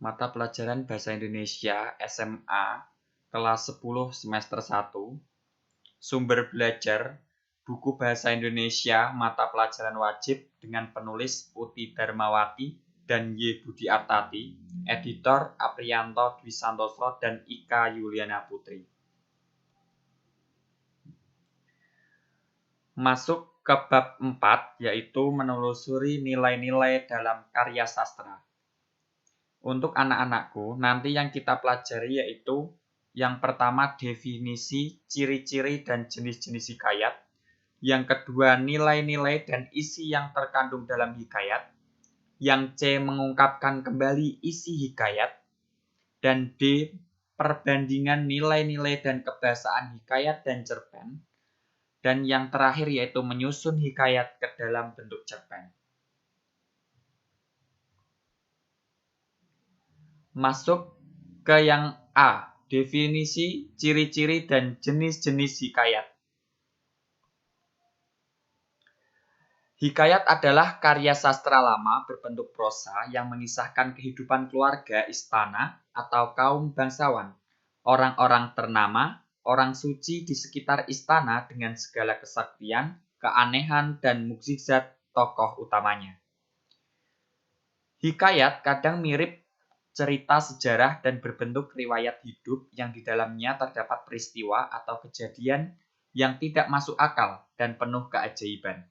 Mata pelajaran Bahasa Indonesia SMA kelas 10 semester 1. Sumber belajar buku Bahasa Indonesia mata pelajaran wajib dengan penulis Uti Darmawati dan Y. Budi Artati, editor Apriyanto Dwi Santoso dan Ika Yuliana Putri. Masuk ke bab 4, yaitu menelusuri nilai-nilai dalam karya sastra. Untuk anak-anakku, nanti yang kita pelajari yaitu yang pertama definisi, ciri-ciri, dan jenis-jenis hikayat. Yang kedua nilai-nilai dan isi yang terkandung dalam hikayat. Yang C mengungkapkan kembali isi hikayat. Dan D perbandingan nilai-nilai dan kebahasaan hikayat dan cerpen. Dan yang terakhir yaitu menyusun hikayat ke dalam bentuk cerpen. Masuk ke yang A, definisi, ciri-ciri, dan jenis-jenis hikayat. Hikayat adalah karya sastra lama berbentuk prosa yang mengisahkan kehidupan keluarga istana atau kaum bangsawan, orang-orang ternama, orang suci di sekitar istana dengan segala kesaktian, keanehan, dan mukjizat tokoh utamanya. Hikayat kadang mirip cerita sejarah dan berbentuk riwayat hidup yang di dalamnya terdapat peristiwa atau kejadian yang tidak masuk akal dan penuh keajaiban.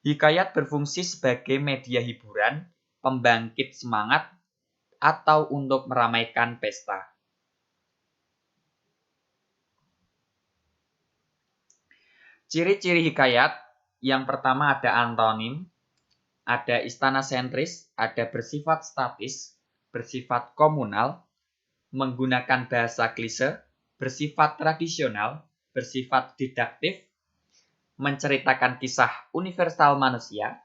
Hikayat berfungsi sebagai media hiburan, pembangkit semangat, atau untuk meramaikan pesta. Ciri-ciri hikayat, yang pertama ada antonim, ada istana sentris, ada bersifat statis, bersifat komunal, menggunakan bahasa klise, bersifat tradisional, bersifat didaktif, menceritakan kisah universal manusia,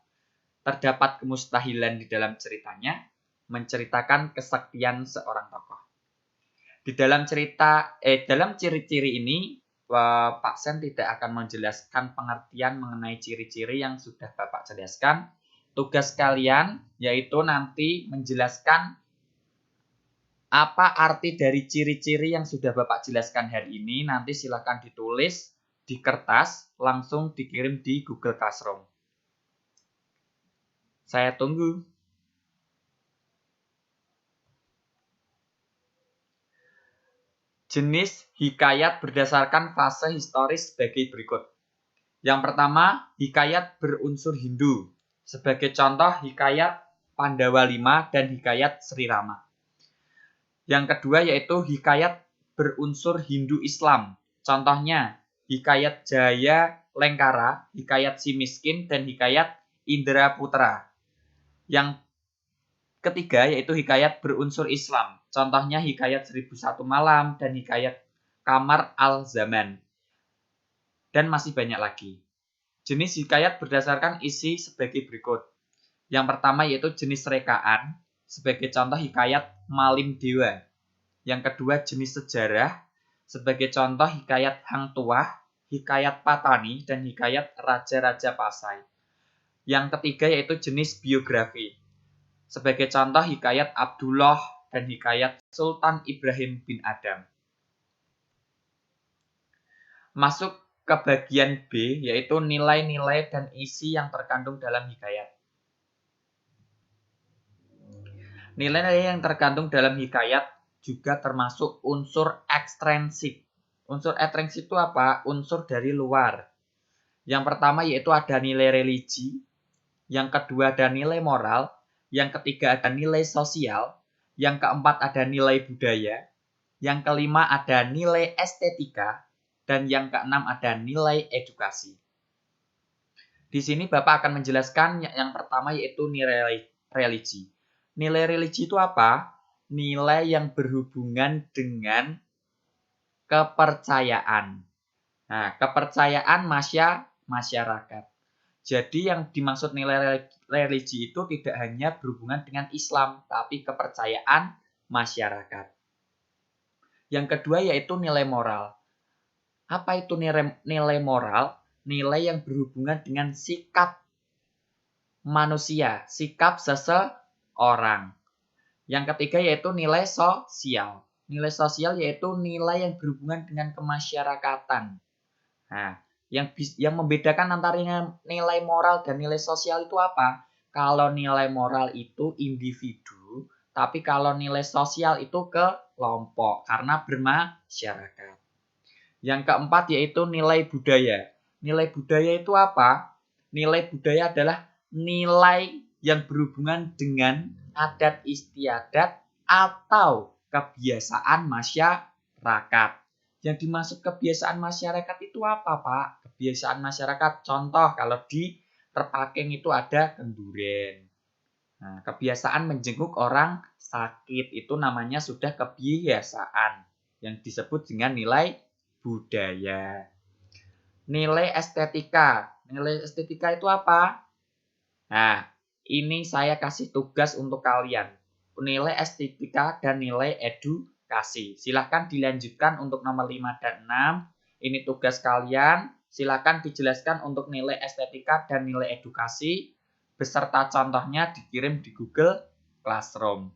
terdapat kemustahilan di dalam ceritanya, menceritakan kesaktian seorang tokoh. Di dalam ciri-ciri ini, Pak Sen tidak akan menjelaskan pengertian mengenai ciri-ciri yang sudah Bapak jelaskan. Tugas kalian yaitu nanti menjelaskan apa arti dari ciri-ciri yang sudah Bapak jelaskan hari ini. Nanti silakan ditulis di kertas, langsung dikirim di Google Classroom. Saya tunggu. Jenis hikayat berdasarkan fase historis sebagai berikut. Yang pertama, hikayat berunsur Hindu. Sebagai contoh, hikayat Pandawa V dan hikayat Sri Rama. Yang kedua yaitu hikayat berunsur Hindu-Islam. Contohnya, hikayat Jaya Lengkara, hikayat Si Miskin, dan hikayat Indra Putra. Yang ketiga yaitu hikayat berunsur Islam. Contohnya hikayat 1001 Malam dan hikayat Kamar Al-Zaman. Dan masih banyak lagi. Jenis hikayat berdasarkan isi sebagai berikut. Yang pertama yaitu jenis rekaan, sebagai contoh hikayat Malim Dewa. Yang kedua jenis sejarah, sebagai contoh hikayat Hang Tuah, hikayat Patani, dan hikayat Raja-Raja Pasai. Yang ketiga yaitu jenis biografi, sebagai contoh hikayat Abdullah dan hikayat Sultan Ibrahim bin Adam. Masuk ke bagian B, yaitu nilai-nilai dan isi yang terkandung dalam hikayat. Nilai-nilai yang terkandung dalam hikayat juga termasuk unsur ekstrinsik. Unsur ekstrinsik itu apa? Unsur dari luar. Yang pertama yaitu ada nilai religi, yang kedua ada nilai moral, yang ketiga ada nilai sosial, yang keempat ada nilai budaya, yang kelima ada nilai estetika, dan yang keenam ada nilai edukasi. Di sini Bapak akan menjelaskan yang pertama yaitu nilai religi. Nilai religi itu apa? Nilai yang berhubungan dengan kepercayaan. Nah, kepercayaan masyarakat. Jadi yang dimaksud nilai religi itu tidak hanya berhubungan dengan Islam, tapi kepercayaan masyarakat. Yang kedua yaitu nilai moral. Apa itu nilai moral? Nilai yang berhubungan dengan sikap manusia, sikap seseorang. Yang ketiga yaitu nilai sosial. Nilai sosial yaitu nilai yang berhubungan dengan kemasyarakatan. Nah, yang membedakan antara nilai moral dan nilai sosial itu apa? Kalau nilai moral itu individu, tapi kalau nilai sosial itu kelompok karena bermasyarakat. Yang keempat yaitu nilai budaya. Nilai budaya itu apa? Nilai budaya adalah nilai yang berhubungan dengan adat istiadat atau kebiasaan masyarakat. Yang dimaksud kebiasaan masyarakat itu apa, Pak? Kebiasaan masyarakat, contoh kalau di Terpaking itu ada kenduren. Nah, kebiasaan menjenguk orang sakit itu namanya sudah kebiasaan yang disebut dengan nilai budaya. Nilai estetika. Nilai estetika itu apa? Nah, ini saya kasih tugas untuk kalian. Nilai estetika dan nilai edukasi. Silahkan dilanjutkan untuk nomor 5 dan 6. Ini tugas kalian. Silahkan dijelaskan untuk nilai estetika dan nilai edukasi. Beserta contohnya dikirim di Google Classroom.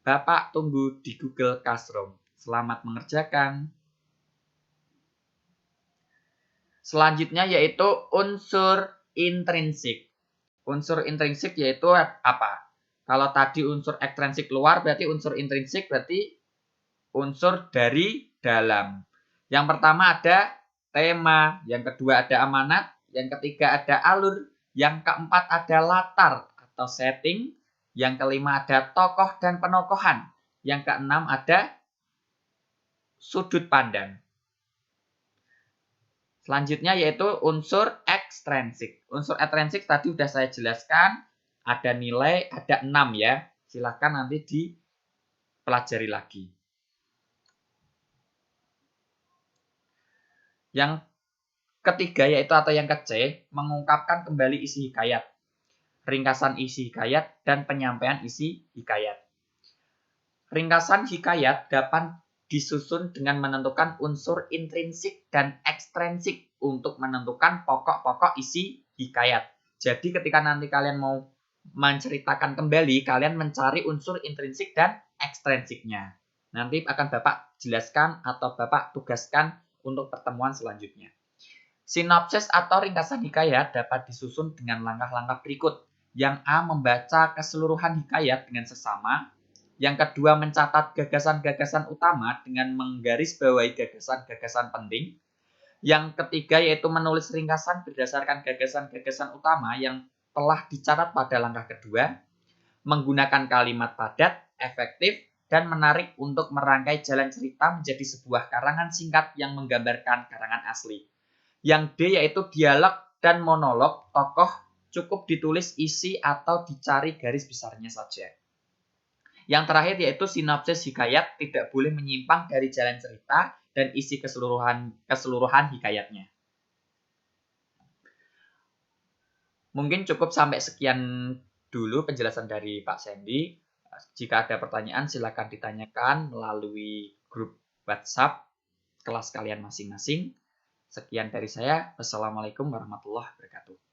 Bapak tunggu di Google Classroom. Selamat mengerjakan. Selanjutnya yaitu unsur intrinsik. Unsur intrinsik yaitu apa? Kalau tadi unsur ekstrinsik luar, berarti unsur intrinsik berarti unsur dari dalam. Yang pertama ada tema, yang kedua ada amanat, yang ketiga ada alur, yang keempat ada latar atau setting, yang kelima ada tokoh dan penokohan, yang keenam ada sudut pandang. Selanjutnya yaitu unsur ekstrinsik. Unsur ekstrinsik tadi sudah saya jelaskan, ada nilai, ada 6 ya. Silahkan nanti dipelajari lagi. Yang ketiga yaitu atau yang ke-C, mengungkapkan kembali isi hikayat. Ringkasan isi hikayat dan penyampaian isi hikayat. Ringkasan hikayat dapat disusun dengan menentukan unsur intrinsik dan ekstrinsik untuk menentukan pokok-pokok isi hikayat. Jadi ketika nanti kalian mau menceritakan kembali, kalian mencari unsur intrinsik dan ekstrinsiknya. Nanti akan Bapak jelaskan atau Bapak tugaskan untuk pertemuan selanjutnya. Sinopsis atau ringkasan hikayat dapat disusun dengan langkah-langkah berikut. Yang A, membaca keseluruhan hikayat dengan sesama. Yang kedua, mencatat gagasan-gagasan utama dengan menggarisbawahi gagasan-gagasan penting. Yang ketiga, yaitu menulis ringkasan berdasarkan gagasan-gagasan utama yang telah dicatat pada langkah kedua. Menggunakan kalimat padat, efektif, dan menarik untuk merangkai jalan cerita menjadi sebuah karangan singkat yang menggambarkan karangan asli. Yang D, yaitu dialog dan monolog tokoh cukup ditulis isi atau dicari garis besarnya saja. Yang terakhir yaitu sinopsis hikayat tidak boleh menyimpang dari jalan cerita dan isi keseluruhan hikayatnya. Mungkin cukup sampai sekian dulu penjelasan dari Pak Sandy. Jika ada pertanyaan silakan ditanyakan melalui grup WhatsApp kelas kalian masing-masing. Sekian dari saya. Wassalamualaikum warahmatullahi wabarakatuh.